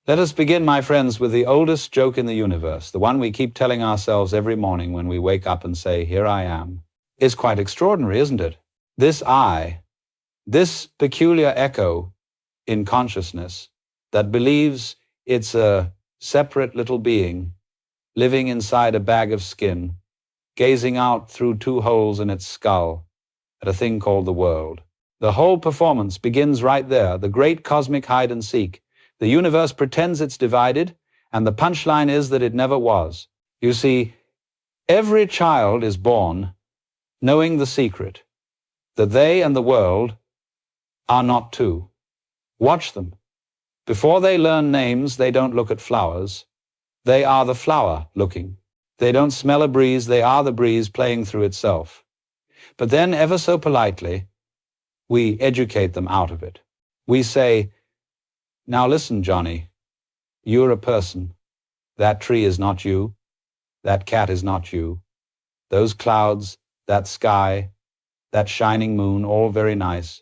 Let us begin, my friends, with the oldest joke in the universe, the one we keep telling ourselves every morning when we wake up and say, "Here I am." It's quite extraordinary, isn't it? This I, this peculiar echo in consciousness that believes it's a separate little being living inside a bag of skin, gazing out through two holes in its skull at a thing called the world. The whole performance begins right there, the great cosmic hide and seek. The universe pretends it's divided, and the punchline is that it never was. You see, every child is born knowing the secret, that they and the world are not two. Watch them. Before they learn names, they don't look at flowers. They are the flower looking. They don't smell a breeze, they are the breeze playing through itself. But then, ever so politely, we educate them out of it. We say, "Now listen, Johnny, you're a person. That tree is not you. That cat is not you. Those clouds, that sky, that shining moon, all very nice,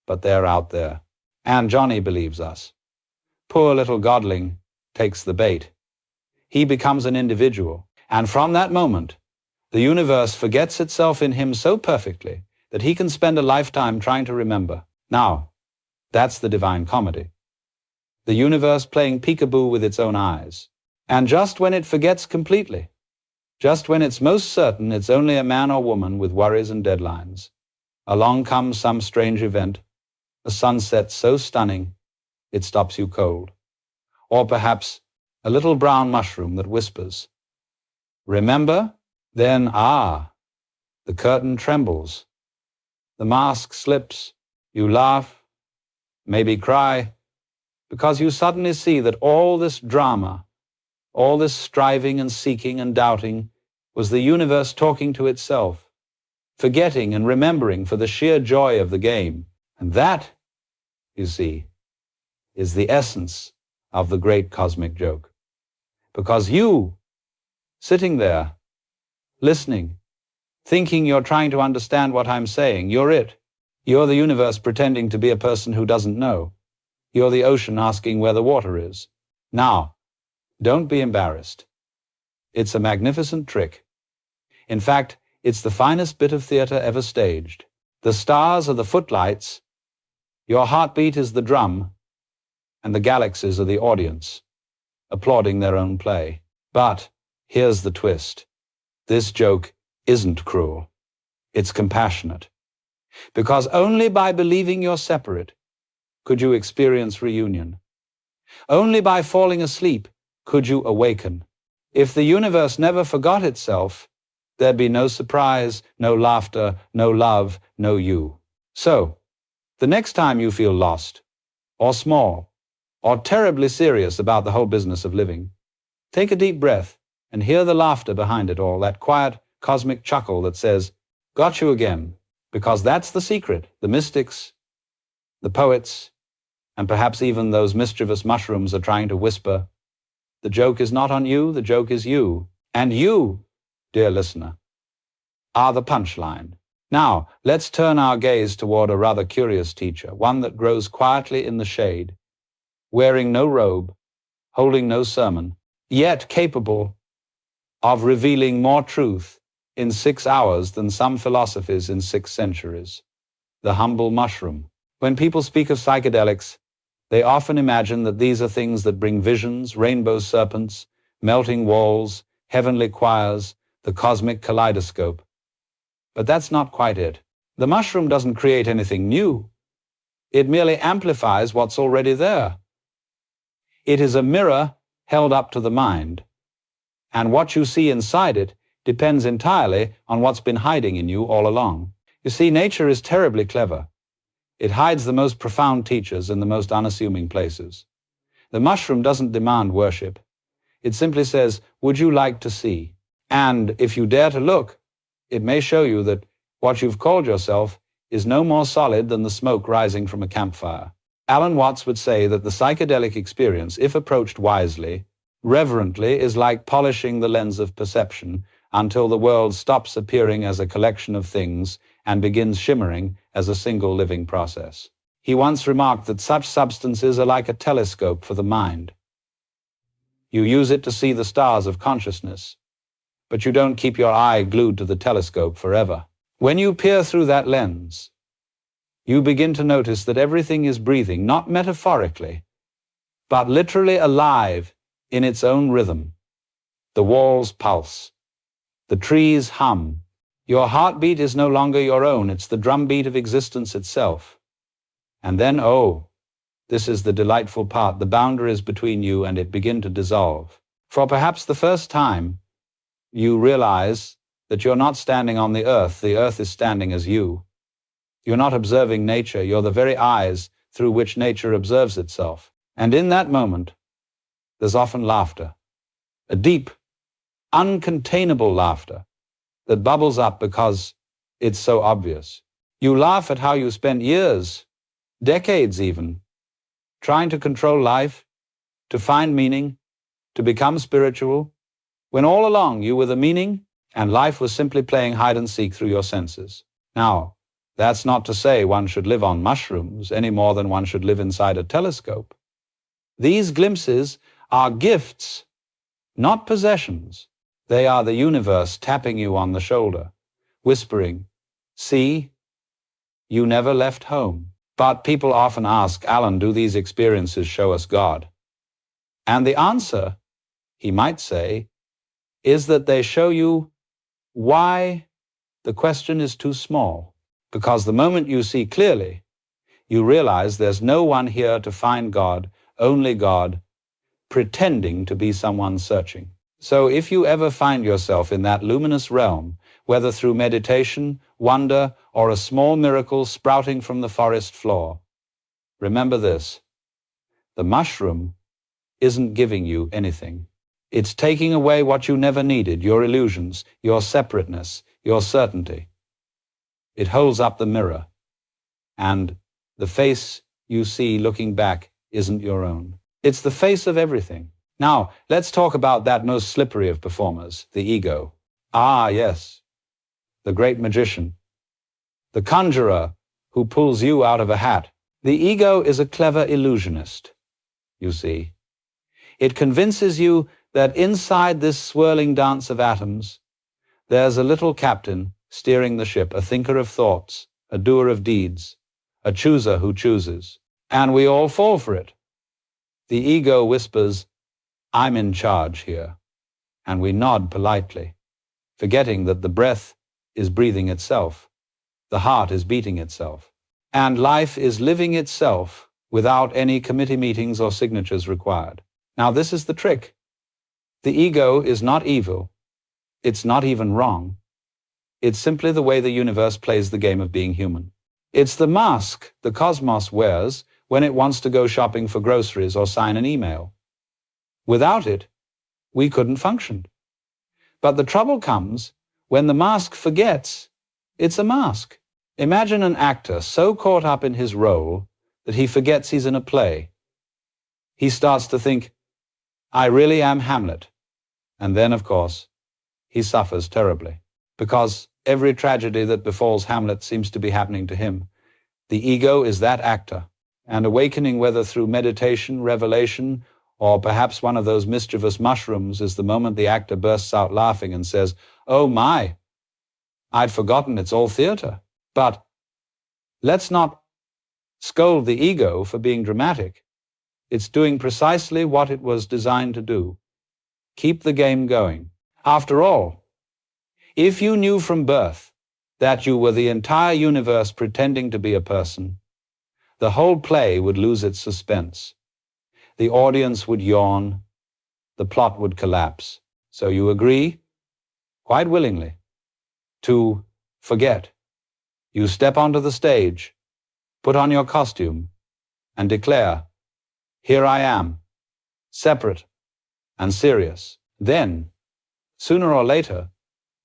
but they're out there." And Johnny believes us. Poor little godling takes the bait. He becomes an individual, and from that moment, the universe forgets itself in him so perfectly that he can spend a lifetime trying to remember. Now, that's the Divine Comedy. The universe playing peekaboo with its own eyes. And just when it forgets completely, just when it's most certain it's only a man or woman with worries and deadlines, along comes some strange event, a sunset so stunning it stops you cold. Or perhaps a little brown mushroom that whispers, "Remember?" Then, the curtain trembles. The mask slips. You laugh, maybe cry, because you suddenly see that all this drama, all this striving and seeking and doubting was the universe talking to itself, forgetting and remembering for the sheer joy of the game. And that, you see, is the essence of the great cosmic joke. Because you, sitting there, listening, thinking you're trying to understand what I'm saying, you're it. You're the universe pretending to be a person who doesn't know. You're the ocean asking where the water is. Now, don't be embarrassed. It's a magnificent trick. In fact, it's the finest bit of theater ever staged. The stars are the footlights, your heartbeat is the drum, and the galaxies are the audience, applauding their own play. But here's the twist. This joke isn't cruel. It's compassionate. Because only by believing you're separate could you experience reunion. Only by falling asleep could you awaken. If the universe never forgot itself, there'd be no surprise, no laughter, no love, no you. So, the next time you feel lost, or small, or terribly serious about the whole business of living, take a deep breath and hear the laughter behind it all, that quiet cosmic chuckle that says, "Got you again." Because that's the secret. The mystics, the poets, and perhaps even those mischievous mushrooms are trying to whisper, the joke is not on you, the joke is you. And you, dear listener, are the punchline. Now, let's turn our gaze toward a rather curious teacher, one that grows quietly in the shade, wearing no robe, holding no sermon, yet capable of revealing more truth in 6 hours than some philosophies in 6 centuries. The humble mushroom. When people speak of psychedelics, they often imagine that these are things that bring visions, rainbow serpents, melting walls, heavenly choirs, the cosmic kaleidoscope. But that's not quite it. The mushroom doesn't create anything new. It merely amplifies what's already there. It is a mirror held up to the mind, and what you see inside it depends entirely on what's been hiding in you all along. You see, nature is terribly clever. It hides the most profound teachers in the most unassuming places. The mushroom doesn't demand worship. It simply says, "Would you like to see?" And if you dare to look, it may show you that what you've called yourself is no more solid than the smoke rising from a campfire. Alan Watts would say that the psychedelic experience, if approached wisely, reverently, is like polishing the lens of perception until the world stops appearing as a collection of things and begins shimmering as a single living process. He once remarked that such substances are like a telescope for the mind. You use it to see the stars of consciousness, but you don't keep your eye glued to the telescope forever. When you peer through that lens, you begin to notice that everything is breathing, not metaphorically, but literally alive in its own rhythm. The walls pulse. The trees hum. Your heartbeat is no longer your own. It's the drumbeat of existence itself. And then, oh, this is the delightful part. The boundaries between you and it begin to dissolve. For perhaps the first time, you realize that you're not standing on the earth is standing as you. You're not observing nature, you're the very eyes through which nature observes itself. And in that moment, there's often laughter, a deep, uncontainable laughter that bubbles up because it's so obvious. You laugh at how you spent years, decades even, trying to control life, to find meaning, to become spiritual, when all along you were the meaning and life was simply playing hide and seek through your senses. Now, that's not to say one should live on mushrooms any more than one should live inside a telescope. These glimpses are gifts, not possessions. They are the universe tapping you on the shoulder, whispering, "See, you never left home." But people often ask, "Alan, do these experiences show us God?" And the answer, he might say, is that they show you why the question is too small. Because the moment you see clearly, you realize there's no one here to find God, only God, pretending to be someone searching. So if you ever find yourself in that luminous realm, whether through meditation, wonder, or a small miracle sprouting from the forest floor, remember this: the mushroom isn't giving you anything. It's taking away what you never needed, your illusions, your separateness, your certainty. It holds up the mirror, and the face you see looking back isn't your own. It's the face of everything. Now, let's talk about that most slippery of performers, the ego. Ah, yes, the great magician, the conjurer who pulls you out of a hat. The ego is a clever illusionist, you see. It convinces you that inside this swirling dance of atoms, there's a little captain steering the ship, a thinker of thoughts, a doer of deeds, a chooser who chooses. And we all fall for it. The ego whispers, "I'm in charge here." And we nod politely, forgetting that the breath is breathing itself, the heart is beating itself, and life is living itself without any committee meetings or signatures required. Now, this is the trick. The ego is not evil. It's not even wrong. It's simply the way the universe plays the game of being human. It's the mask the cosmos wears when it wants to go shopping for groceries or sign an email. Without it, we couldn't function. But the trouble comes when the mask forgets it's a mask. Imagine an actor so caught up in his role that he forgets he's in a play. He starts to think, "I really am Hamlet." And then, of course, he suffers terribly, because every tragedy that befalls Hamlet seems to be happening to him. The ego is that actor, and awakening, whether through meditation, revelation, or perhaps one of those mischievous mushrooms, is the moment the actor bursts out laughing and says, "Oh my, I'd forgotten it's all theater." But let's not scold the ego for being dramatic. It's doing precisely what it was designed to do. Keep the game going. After all, if you knew from birth that you were the entire universe pretending to be a person, the whole play would lose its suspense. The audience would yawn, the plot would collapse. So you agree, quite willingly, to forget. You step onto the stage, put on your costume, and declare, "Here I am, separate and serious." Then, sooner or later,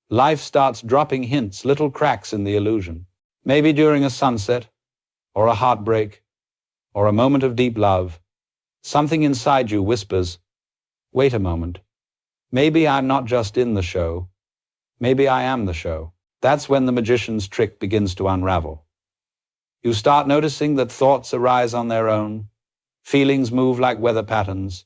life starts dropping hints, little cracks in the illusion. Maybe during a sunset, or a heartbreak, or a moment of deep love, something inside you whispers, "Wait a moment. Maybe I'm not just in the show. Maybe I am the show." That's when the magician's trick begins to unravel. You start noticing that thoughts arise on their own, feelings move like weather patterns,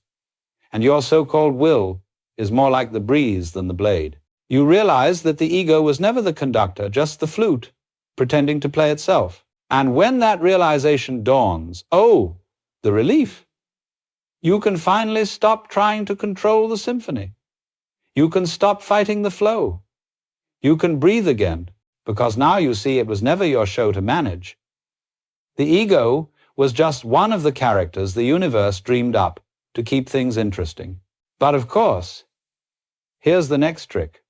and your so-called will is more like the breeze than the blade. You realize that the ego was never the conductor, just the flute, pretending to play itself. And when that realization dawns, oh, the relief! You can finally stop trying to control the symphony. You can stop fighting the flow. You can breathe again, because now you see it was never your show to manage. The ego was just one of the characters the universe dreamed up to keep things interesting. But of course, here's the next trick.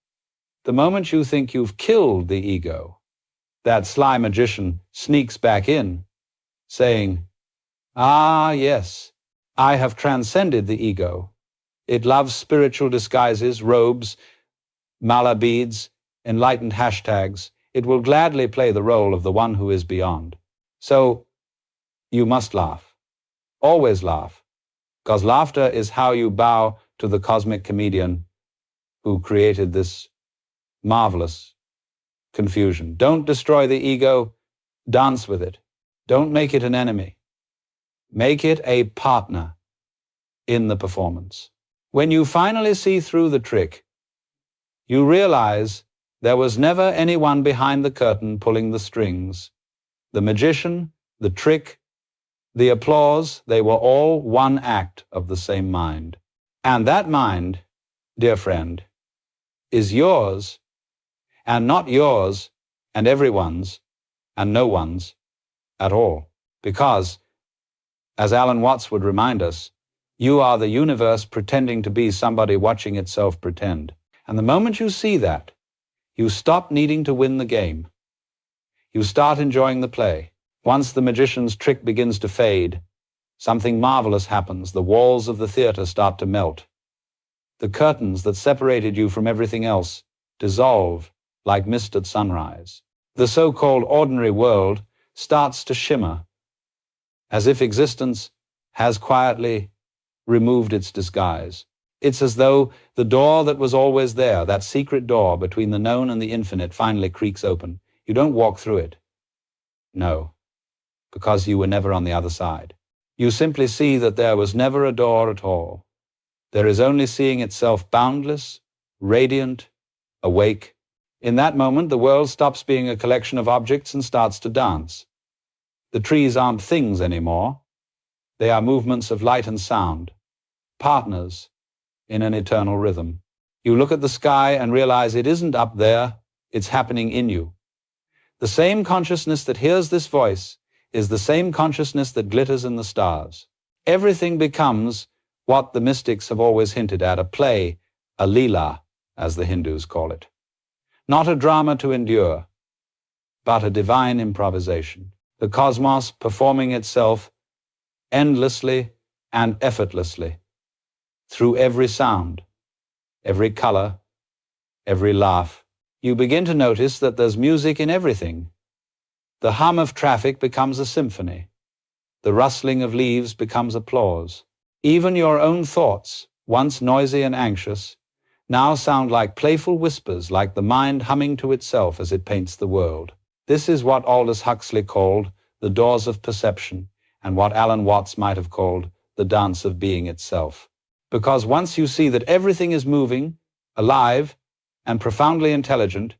The moment you think you've killed the ego, that sly magician sneaks back in, saying, "Ah, yes, I have transcended the ego. It loves spiritual disguises, robes, mala beads, enlightened hashtags. It will gladly play the role of the one who is beyond." So, you must laugh. Always laugh, because laughter is how you bow to the cosmic comedian who created this marvelous confusion. Don't destroy the ego, dance with it. Don't make it an enemy. Make it a partner in the performance. When you finally see through the trick, you realize there was never anyone behind the curtain pulling the strings. The magician, the trick, the applause, they were all one act of the same mind. And that mind, dear friend, is yours, and not yours and everyone's and no one's at all. Because, as Alan Watts would remind us, you are the universe pretending to be somebody watching itself pretend. And the moment you see that, you stop needing to win the game. You start enjoying the play. Once the magician's trick begins to fade, something marvelous happens. The walls of the theater start to melt. The curtains that separated you from everything else dissolve like mist at sunrise. The so-called ordinary world starts to shimmer, as if existence has quietly removed its disguise. It's as though the door that was always there, that secret door between the known and the infinite, finally creaks open. You don't walk through it. No, because you were never on the other side. You simply see that there was never a door at all. There is only seeing itself boundless, radiant, awake. In that moment, the world stops being a collection of objects and starts to dance. The trees aren't things anymore. They are movements of light and sound, partners in an eternal rhythm. You look at the sky and realize it isn't up there, it's happening in you. The same consciousness that hears this voice is the same consciousness that glitters in the stars. Everything becomes what the mystics have always hinted at, a play, a leela, as the Hindus call it. Not a drama to endure, but a divine improvisation. The cosmos performing itself endlessly and effortlessly through every sound, every color, every laugh. You begin to notice that there's music in everything. The hum of traffic becomes a symphony. The rustling of leaves becomes applause. Even your own thoughts, once noisy and anxious, now sound like playful whispers, like the mind humming to itself as it paints the world. This is what Aldous Huxley called the doors of perception, and what Alan Watts might have called the dance of being itself. Because once you see that everything is moving, alive, and profoundly intelligent,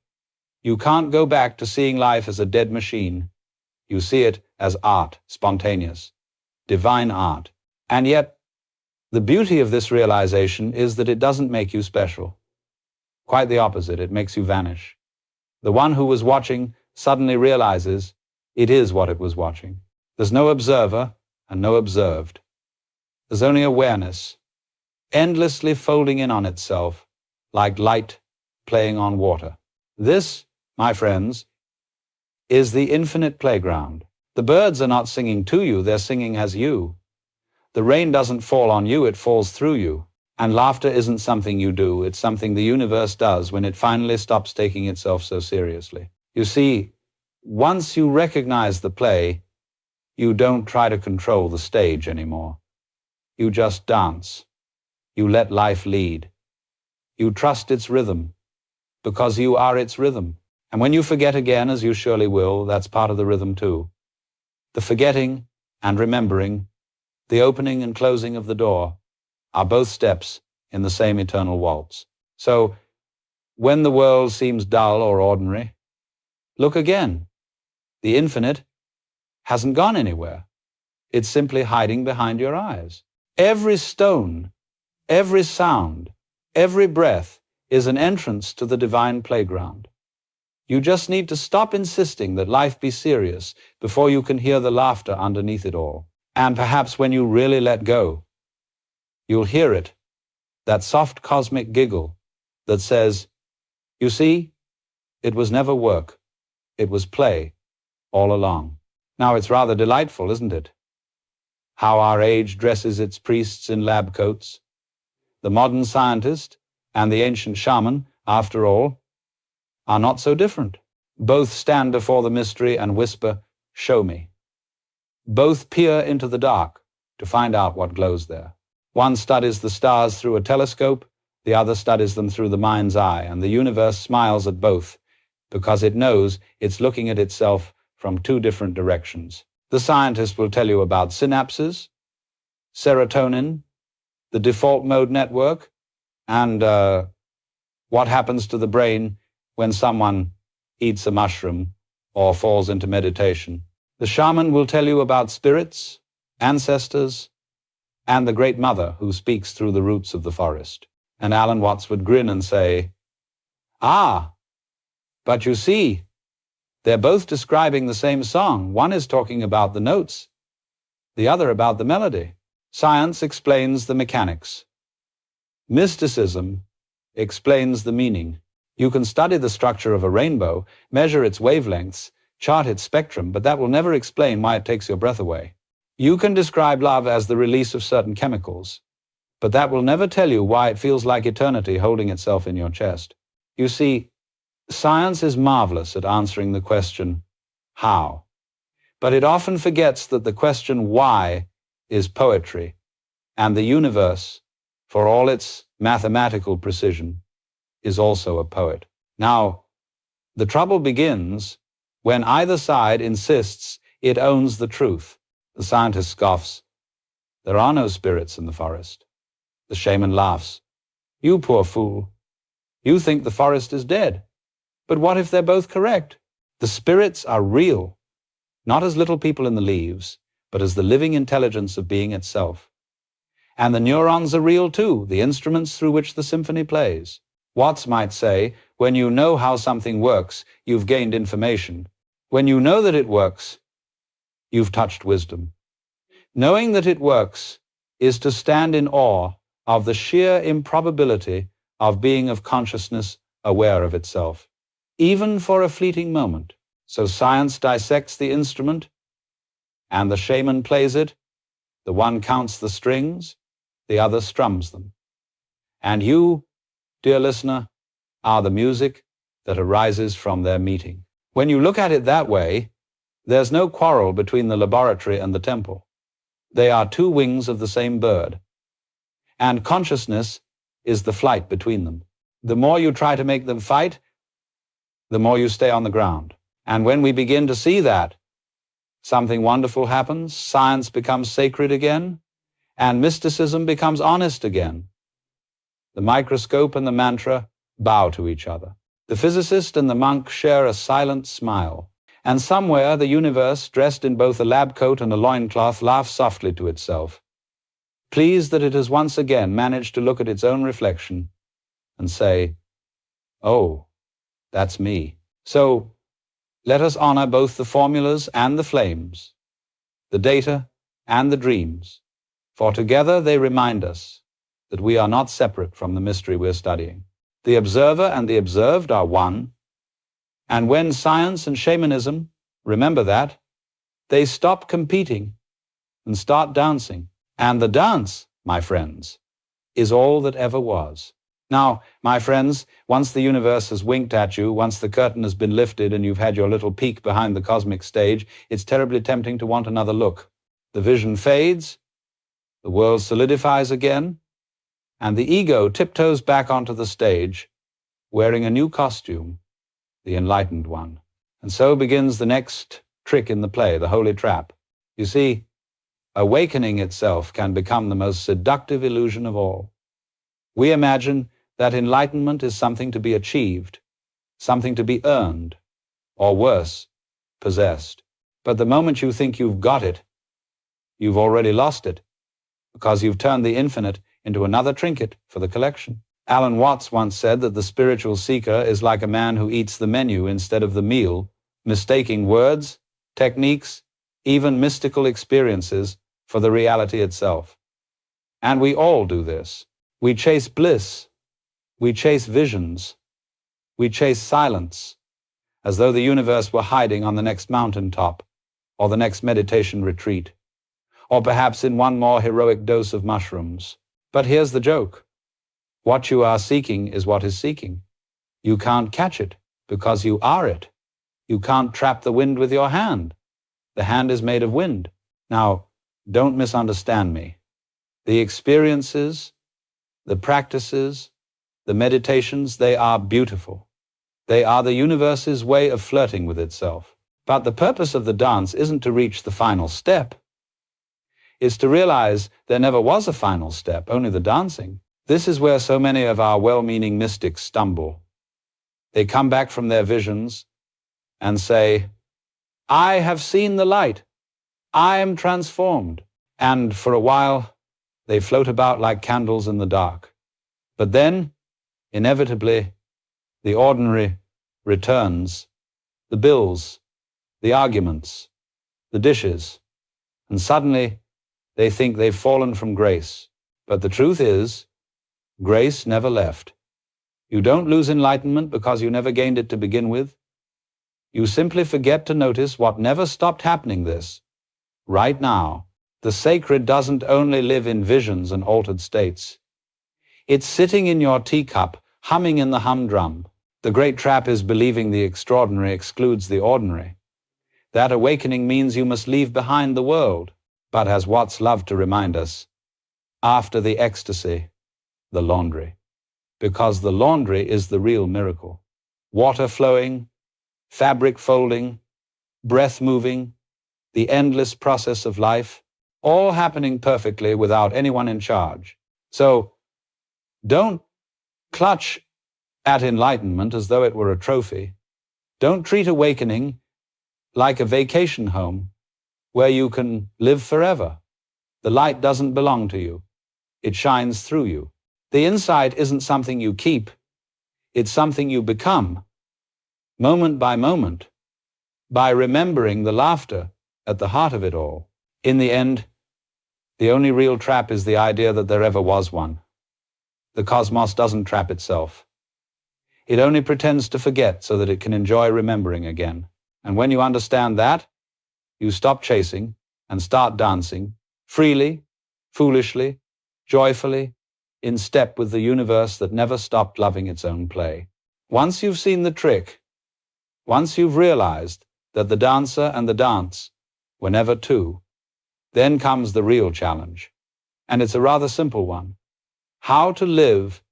you can't go back to seeing life as a dead machine. You see it as art, spontaneous, divine art. And yet, the beauty of this realization is that it doesn't make you special. Quite the opposite, it makes you vanish. The one who was watching suddenly realizes it is what it was watching. There's no observer and no observed. There's only awareness, endlessly folding in on itself, like light playing on water. This, my friends, is the infinite playground. The birds are not singing to you, they're singing as you. The rain doesn't fall on you, it falls through you. And laughter isn't something you do, it's something the universe does when it finally stops taking itself so seriously. You see, once you recognize the play, you don't try to control the stage anymore. You just dance. You let life lead. You trust its rhythm, because you are its rhythm. And when you forget again, as you surely will, that's part of the rhythm too. The forgetting and remembering, the opening and closing of the door, are both steps in the same eternal waltz. So, when the world seems dull or ordinary, look again. The infinite hasn't gone anywhere. It's simply hiding behind your eyes. Every stone, every sound, every breath is an entrance to the divine playground. You just need to stop insisting that life be serious before you can hear the laughter underneath it all. And perhaps when you really let go, you'll hear it, that soft cosmic giggle that says, "You see, it was never work, it was play all along." Now it's rather delightful, isn't it? How our age dresses its priests in lab coats. The modern scientist and the ancient shaman, after all, are not so different. Both stand before the mystery and whisper, "Show me." Both peer into the dark to find out what glows there. One studies the stars through a telescope, the other studies them through the mind's eye, and the universe smiles at both because it knows it's looking at itself from two different directions. The scientist will tell you about synapses, serotonin, the default mode network, and what happens to the brain when someone eats a mushroom or falls into meditation. The shaman will tell you about spirits, ancestors, and the Great Mother who speaks through the roots of the forest. And Alan Watts would grin and say, "Ah, but you see, they're both describing the same song. One is talking about the notes, the other about the melody." Science explains the mechanics. Mysticism explains the meaning. You can study the structure of a rainbow, measure its wavelengths, chart its spectrum, but that will never explain why it takes your breath away. You can describe love as the release of certain chemicals, but that will never tell you why it feels like eternity holding itself in your chest. You see, science is marvelous at answering the question, how? But it often forgets that the question why is poetry, and the universe, for all its mathematical precision, is also a poet. Now, the trouble begins when either side insists it owns the truth. The scientist scoffs, "There are no spirits in the forest." The shaman laughs, "You poor fool, you think the forest is dead. But what if they're both correct? The spirits are real, not as little people in the leaves, but as the living intelligence of being itself. And the neurons are real too, the instruments through which the symphony plays." Watts might say, when you know how something works, you've gained information. When you know that it works, you've touched wisdom. Knowing that it works is to stand in awe of the sheer improbability of being of consciousness aware of itself, even for a fleeting moment. So science dissects the instrument, and the shaman plays it. The one counts the strings, the other strums them. And you, dear listener, are the music that arises from their meeting. When you look at it that way, there's no quarrel between the laboratory and the temple. They are two wings of the same bird, and consciousness is the flight between them. The more you try to make them fight, the more you stay on the ground. And when we begin to see that, something wonderful happens. Science becomes sacred again, and mysticism becomes honest again. The microscope and the mantra bow to each other. The physicist and the monk share a silent smile. And somewhere the universe, dressed in both a lab coat and a loincloth, laughs softly to itself, pleased that it has once again managed to look at its own reflection and say, "Oh, that's me." So let us honor both the formulas and the flames, the data and the dreams, for together they remind us that we are not separate from the mystery we're studying. The observer and the observed are one, and when science and shamanism remember that, they stop competing and start dancing. And the dance, my friends, is all that ever was. Now, my friends, once the universe has winked at you, once the curtain has been lifted and you've had your little peek behind the cosmic stage, it's terribly tempting to want another look. The vision fades, the world solidifies again, and the ego tiptoes back onto the stage, wearing a new costume, the enlightened one. And so begins the next trick in the play, the holy trap. You see, Awakening itself can become the most seductive illusion of all. We imagine that enlightenment is something to be achieved, something to be earned, or worse, possessed. But the moment you think you've got it, you've already lost it, because you've turned the infinite into another trinket for the collection. Alan Watts once said that the spiritual seeker is like a man who eats the menu instead of the meal, mistaking words, techniques, even mystical experiences for the reality itself. And we all do this. We chase bliss. We chase visions. We chase silence, as though the universe were hiding on the next mountaintop, or the next meditation retreat, or perhaps in one more heroic dose of mushrooms. But here's the joke. What you are seeking is what is seeking. You can't catch it, because you are it. You can't trap the wind with your hand. The hand is made of wind. Now, don't misunderstand me. The experiences, the practices, the meditations, they are beautiful. They are the universe's way of flirting with itself. But the purpose of the dance isn't to reach the final step. It's to realize there never was a final step, only the dancing. This is where so many of our well-meaning mystics stumble. They come back from their visions and say, I have seen the light. I am transformed. And for a while, they float about like candles in the dark. But then, inevitably, the ordinary returns, the bills, the arguments, the dishes, and suddenly they think they've fallen from grace. But the truth is, grace never left. You don't lose enlightenment because you never gained it to begin with. You simply forget to notice what never stopped happening this. Right now, the sacred doesn't only live in visions and altered states. It's sitting in your teacup, humming in the humdrum. The great trap is believing the extraordinary excludes the ordinary. That awakening means you must leave behind the world. But as Watts loved to remind us, after the ecstasy, the laundry. Because the laundry is the real miracle. Water flowing, fabric folding, breath moving, the endless process of life, all happening perfectly without anyone in charge. So, don't clutch at enlightenment as though it were a trophy. Don't treat awakening like a vacation home where you can live forever. The light doesn't belong to you. It shines through you. The insight isn't something you keep. It's something you become, moment by moment, by remembering the laughter at the heart of it all. In the end, the only real trap is the idea that there ever was one. The cosmos doesn't trap itself. It only pretends to forget so that it can enjoy remembering again. And when you understand that, you stop chasing and start dancing freely, foolishly, joyfully, in step with the universe that never stopped loving its own play. Once you've seen the trick, once you've realized that the dancer and the dance were never two, then comes the real challenge. And it's a rather simple one. How to live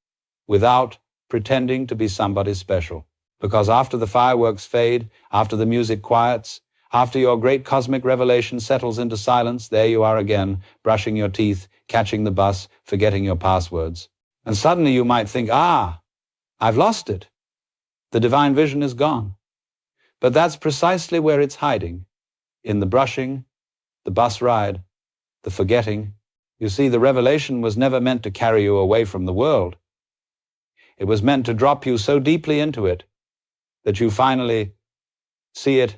without pretending to be somebody special. Because after the fireworks fade, after the music quiets, after your great cosmic revelation settles into silence, there you are again, brushing your teeth, catching the bus, forgetting your passwords. And suddenly you might think, I've lost it. The divine vision is gone. But that's precisely where it's hiding, in the brushing, the bus ride, the forgetting. You see, the revelation was never meant to carry you away from the world. It was meant to drop you so deeply into it that you finally see it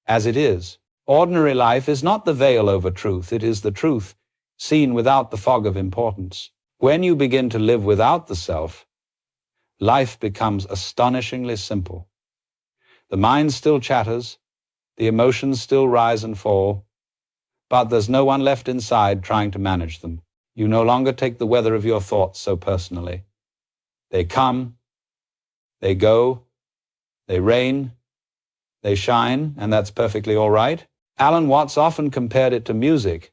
as it is. Ordinary life is not the veil over truth, it is the truth seen without the fog of importance. When you begin to live without the self, life becomes astonishingly simple. The mind still chatters, the emotions still rise and fall, but there's no one left inside trying to manage them. You no longer take the weather of your thoughts so personally. They come, they go, they rain, they shine, and that's perfectly all right. Alan Watts often compared it to music.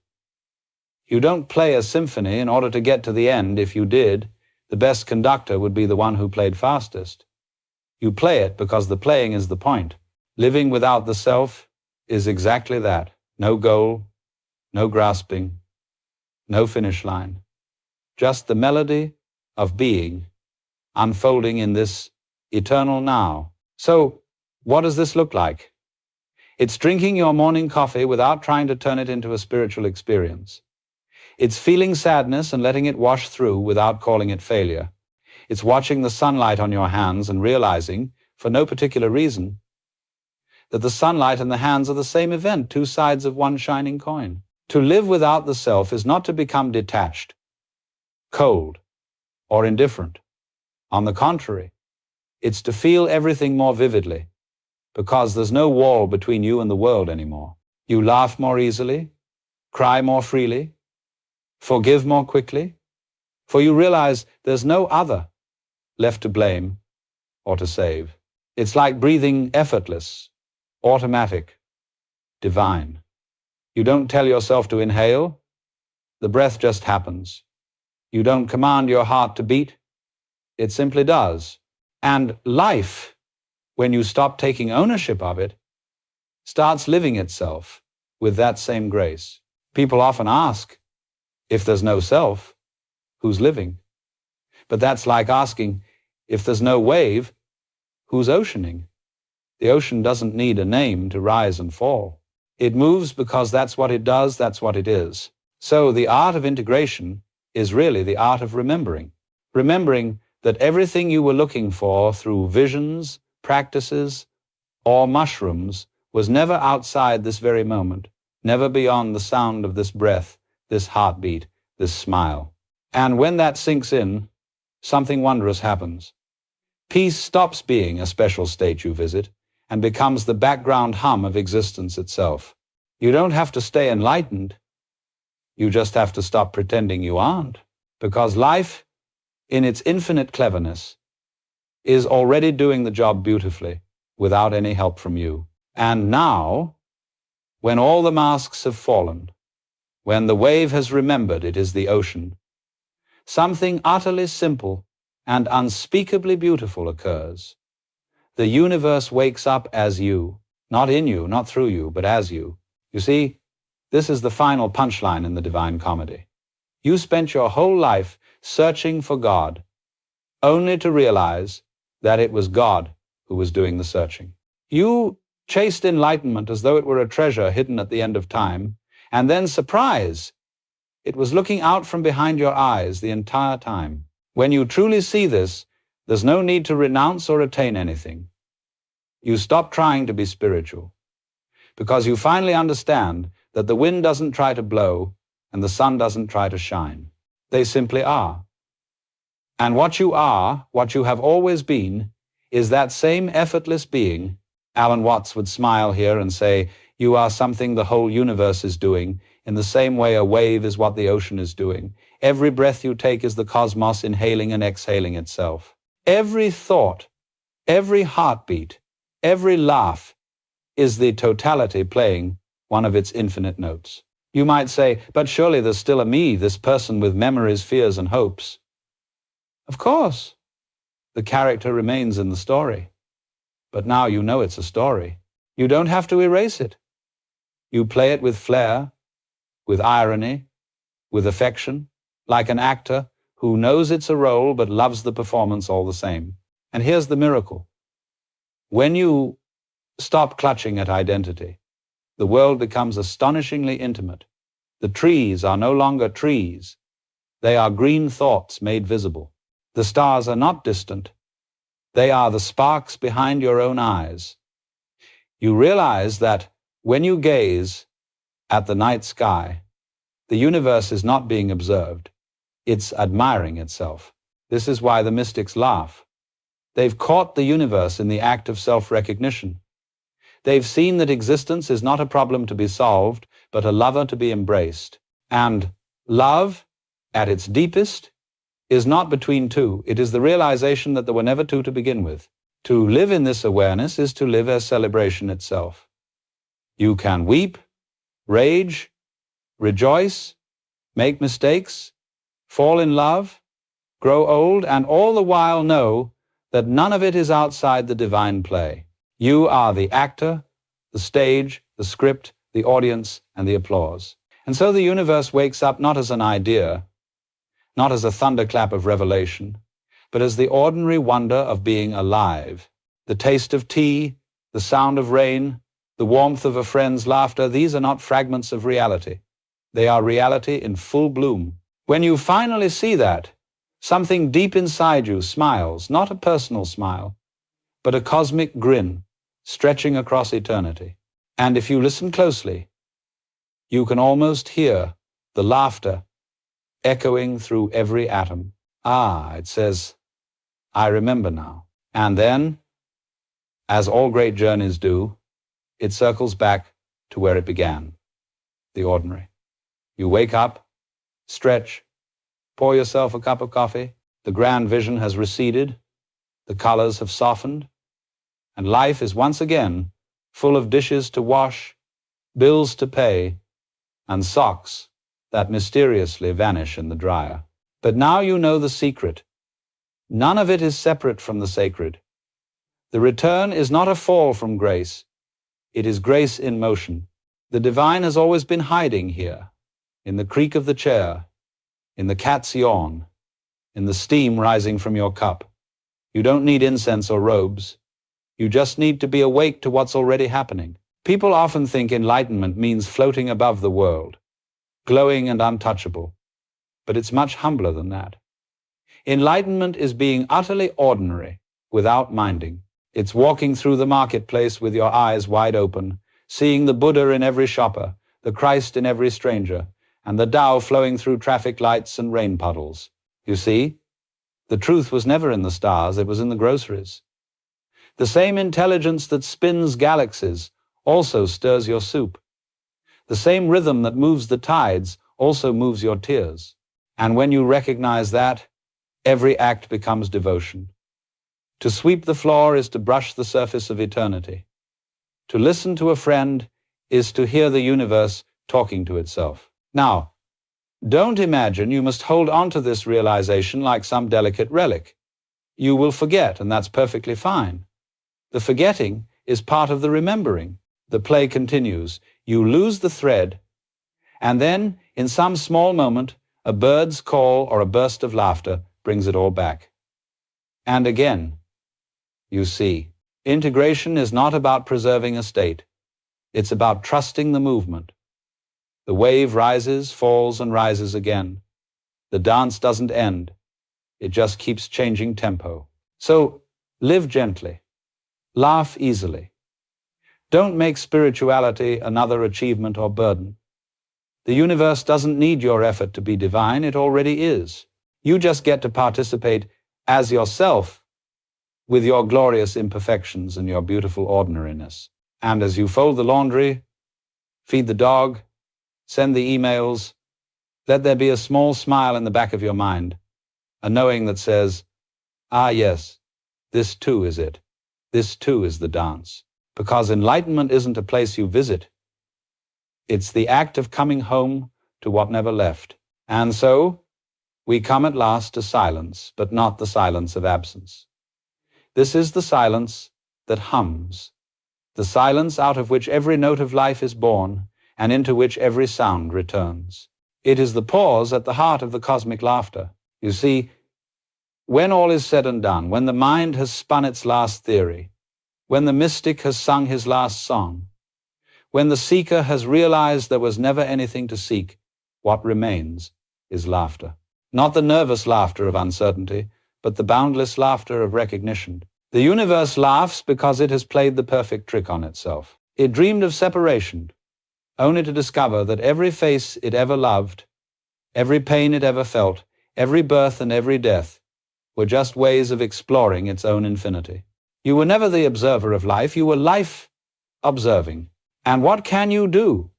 You don't play a symphony in order to get to the end. If you did, the best conductor would be the one who played fastest. You play it because the playing is the point. Living without the self is exactly that. No goal, no grasping, no finish line. Just the melody of being unfolding in this eternal now. So, what does this look like? It's drinking your morning coffee without trying to turn it into a spiritual experience. It's feeling sadness and letting it wash through without calling it failure. It's watching the sunlight on your hands and realizing, for no particular reason, that the sunlight and the hands are the same event, two sides of one shining coin. To live without the self is not to become detached, cold, or indifferent. On the contrary, it's to feel everything more vividly, because there's no wall between you and the world anymore. You laugh more easily, cry more freely, forgive more quickly, for you realize there's no other left to blame or to save. It's like breathing effortless, automatic, divine. You don't tell yourself to inhale, the breath just happens. You don't command your heart to beat, it simply does. And life, when you stop taking ownership of it, starts living itself with that same grace. People often ask, if there's no self, who's living? But that's like asking, if there's no wave, who's oceaning? The ocean doesn't need a name to rise and fall. It moves because that's what it does, that's what it is. So the art of integration is really the art of remembering. Remembering that everything you were looking for through visions, practices, or mushrooms was never outside this very moment, never beyond the sound of this breath, this heartbeat, this smile. And when that sinks in, something wondrous happens. Peace stops being a special state you visit and becomes the background hum of existence itself. You don't have to stay enlightened. You just have to stop pretending you aren't, because life, in its infinite cleverness, is already doing the job beautifully without any help from you. And now, when all the masks have fallen, when the wave has remembered it is the ocean, something utterly simple and unspeakably beautiful occurs. The universe wakes up as you, not in you, not through you, but as you. You see, this is the final punchline in the Divine Comedy. You spent your whole life searching for God, only to realize that it was God who was doing the searching. You chased enlightenment as though it were a treasure hidden at the end of time, and then, surprise, it was looking out from behind your eyes the entire time. When you truly see this, there's no need to renounce or attain anything. You stop trying to be spiritual, because you finally understand that the wind doesn't try to blow and the sun doesn't try to shine. They simply are. And what you are, what you have always been, is that same effortless being. Alan Watts would smile here and say, you are something the whole universe is doing, in the same way a wave is what the ocean is doing. Every breath you take is the cosmos inhaling and exhaling itself. Every thought, every heartbeat, every laugh is the totality playing one of its infinite notes. You might say, but surely there's still a me, this person with memories, fears, and hopes. Of course, the character remains in the story. But now you know it's a story. You don't have to erase it. You play it with flair, with irony, with affection, like an actor who knows it's a role but loves the performance all the same. And here's the miracle. When you stop clutching at identity, the world becomes astonishingly intimate. The trees are no longer trees. They are green thoughts made visible. The stars are not distant. They are the sparks behind your own eyes. You realize that when you gaze at the night sky, the universe is not being observed. It's admiring itself. This is why the mystics laugh. They've caught the universe in the act of self-recognition. They've seen that existence is not a problem to be solved, but a lover to be embraced. And love, at its deepest, is not between two. It is the realization that there were never two to begin with. To live in this awareness is to live as celebration itself. You can weep, rage, rejoice, make mistakes, fall in love, grow old, and all the while know that none of it is outside the divine play. You are the actor, the stage, the script, the audience, and the applause. And so the universe wakes up not as an idea, not as a thunderclap of revelation, but as the ordinary wonder of being alive. The taste of tea, the sound of rain, the warmth of a friend's laughter, these are not fragments of reality. They are reality in full bloom. When you finally see that, something deep inside you smiles, not a personal smile, but a cosmic grin stretching across eternity. And if you listen closely, you can almost hear the laughter echoing through every atom. Ah, it says, I remember now. And then, as all great journeys do, it circles back to where it began, the ordinary. You wake up, stretch, pour yourself a cup of coffee, the grand vision has receded, the colors have softened, and life is once again full of dishes to wash, bills to pay, and socks that mysteriously vanish in the dryer. But now you know the secret. None of it is separate from the sacred. The return is not a fall from grace. It is grace in motion. The divine has always been hiding here, in the creak of the chair, in the cat's yawn, in the steam rising from your cup. You don't need incense or robes. You just need to be awake to what's already happening. People often think enlightenment means floating above the world, glowing and untouchable. But it's much humbler than that. Enlightenment is being utterly ordinary, without minding. It's walking through the marketplace with your eyes wide open, seeing the Buddha in every shopper, the Christ in every stranger, and the Tao flowing through traffic lights and rain puddles. You see, the truth was never in the stars, it was in the groceries. The same intelligence that spins galaxies also stirs your soup. The same rhythm that moves the tides also moves your tears. And when you recognize that, every act becomes devotion. To sweep the floor is to brush the surface of eternity. To listen to a friend is to hear the universe talking to itself. Now, don't imagine you must hold on to this realization like some delicate relic. You will forget, and that's perfectly fine. The forgetting is part of the remembering. The play continues. You lose the thread, and then, in some small moment, a bird's call or a burst of laughter brings it all back. And again, you see, integration is not about preserving a state. It's about trusting the movement. The wave rises, falls, and rises again. The dance doesn't end. It just keeps changing tempo. So, live gently. Laugh easily. Don't make spirituality another achievement or burden. The universe doesn't need your effort to be divine, it already is. You just get to participate as yourself with your glorious imperfections and your beautiful ordinariness. And as you fold the laundry, feed the dog, send the emails, let there be a small smile in the back of your mind, a knowing that says, ah yes, this too is it. This too is the dance. Because enlightenment isn't a place you visit. It's the act of coming home to what never left. And so, we come at last to silence, but not the silence of absence. This is the silence that hums, the silence out of which every note of life is born, and into which every sound returns. It is the pause at the heart of the cosmic laughter. You see, when all is said and done, when the mind has spun its last theory, when the mystic has sung his last song, when the seeker has realized there was never anything to seek, what remains is laughter. Not the nervous laughter of uncertainty, but the boundless laughter of recognition. The universe laughs because it has played the perfect trick on itself. It dreamed of separation, only to discover that every face it ever loved, every pain it ever felt, every birth and every death, were just ways of exploring its own infinity. You were never the observer of life, you were life observing. And what can you do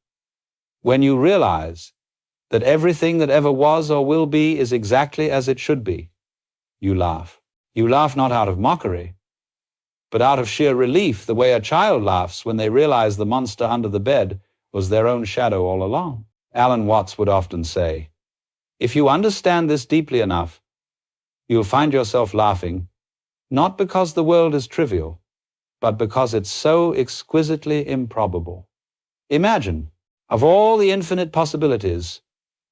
when you realize that everything that ever was or will be is exactly as it should be? You laugh. You laugh not out of mockery, but out of sheer relief, the way a child laughs when they realize the monster under the bed was their own shadow all along. Alan Watts would often say, if you understand this deeply enough, you'll find yourself laughing, not because the world is trivial, but because it's so exquisitely improbable. Imagine, Of all the infinite possibilities,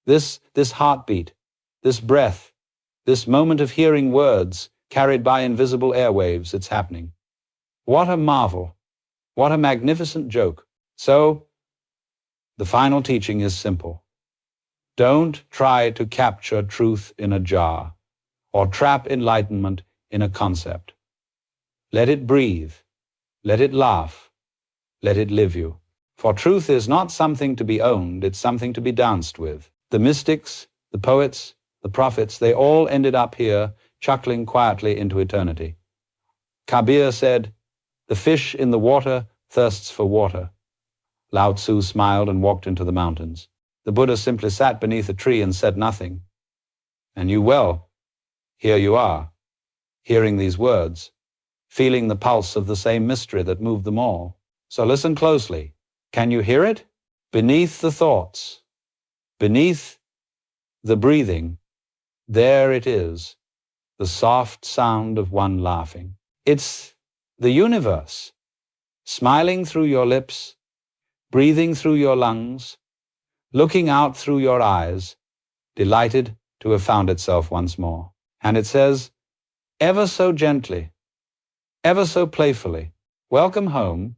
this heartbeat, this breath, this moment of hearing words carried by invisible airwaves, it's happening. What a marvel. What a magnificent joke. So, the final teaching is simple. Don't try to capture truth in a jar or trap enlightenment in a concept. Let it breathe. Let it laugh. Let it live you. For truth is not something to be owned, it's something to be danced with. The mystics, the poets, the prophets, they all ended up here, chuckling quietly into eternity. Kabir said, "The fish in the water thirsts for water." Lao Tzu smiled and walked into the mountains. The Buddha simply sat beneath a tree and said nothing. And you, well, here you are, hearing these words, feeling the pulse of the same mystery that moved them all. So listen closely. Can you hear it? Beneath the thoughts, beneath the breathing, there it is, the soft sound of one laughing. It's the universe, smiling through your lips, breathing through your lungs, looking out through your eyes, delighted to have found itself once more. And it says, ever so gently, ever so playfully, welcome home,